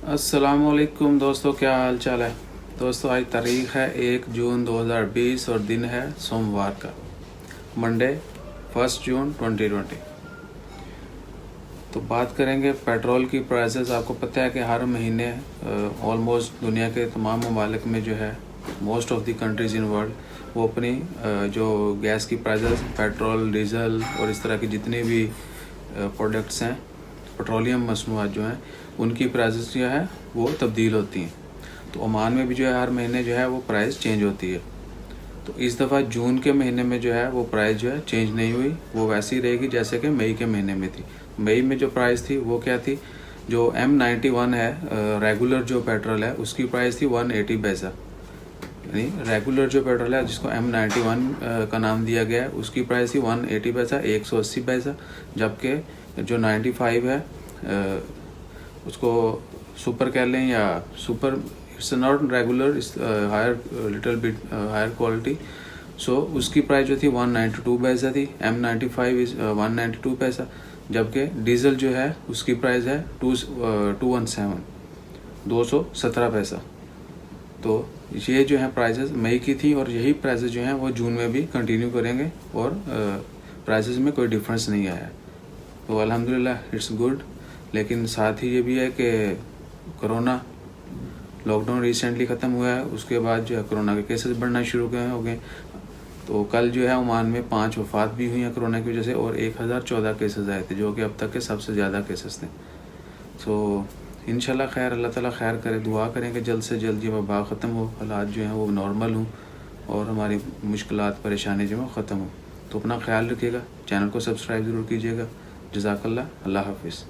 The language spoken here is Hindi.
अस्सलामुअलैकुम दोस्तों, क्या हाल चाल है। दोस्तों आज तारीख़ है 1 जून 2020 और दिन है सोमवार का, मंडे 1 जून 2020। तो बात करेंगे पेट्रोल की प्राइसेस। आपको पता है कि हर महीने ऑलमोस्ट दुनिया के तमाम ममालिक में जो है, most of the countries in world, वो अपनी जो गैस की प्राइसेस, पेट्रोल, डीज़ल और इस तरह की जितनी भी प्रोडक्ट्स हैं, पेट्रोलियम मसनूआत जो हैं, उनकी प्राइसेस जो है वो तब्दील होती हैं। तो ओमान में भी जो है हर महीने जो है वो प्राइस चेंज होती है। तो इस दफ़ा जून के महीने में जो है वो प्राइस जो है चेंज नहीं हुई, वो वैसी रहेगी जैसे कि मई के महीने में थी। मई में जो प्राइस थी वो क्या थी, जो M91 है रेगुलर जो पेट्रोल है उसकी प्राइस थी 180 पैसा। यानी रेगुलर जो पेट्रोल है जिसको M91 का नाम दिया गया है उसकी प्राइस थी 180 पैसा, 180 पैसा। जबकि जो 95 है उसको सुपर कह लें या super, it's not regular, it's higher, little bit higher quality. So उसकी प्राइस जो थी 192 पैसा थी। M95 इज 192 पैसा। जबकि डीज़ल जो है उसकी प्राइस है 217 217 पैसा। तो ये जो है प्राइसेस मई की थी और यही प्राइसेस जो हैं वो जून में भी कंटिन्यू करेंगे और प्राइसेस में कोई डिफरेंस नहीं आया। तो अल्हम्दुलिल्लाह इट्स गुड। लेकिन साथ ही ये भी है कि कोरोना लॉकडाउन रिसेंटली ख़त्म हुआ है, उसके बाद जो है कोरोना के केसेस बढ़ना शुरू हो गए। तो कल जो है ओमान में 5 वफ़ात भी हुई हैं कोरोना की वजह से और 1014 केसेस आए थे, जो कि अब तक के सबसे ज़्यादा केसेस थे। सो इंशाल्लाह खैर, अल्लाह ताला खैर करे। दुआ करें कि जल्द से जल्द ये वबा ख़त्म हो, हालात जो हैं वो नॉर्मल हों और हमारी मुश्किलात परेशानी जो है ख़त्म हो। तो अपना ख्याल रखिएगा, चैनल को सब्सक्राइब ज़रूर कीजिएगा। जज़ाकल्लाह, अल्लाह हाफ़िज़।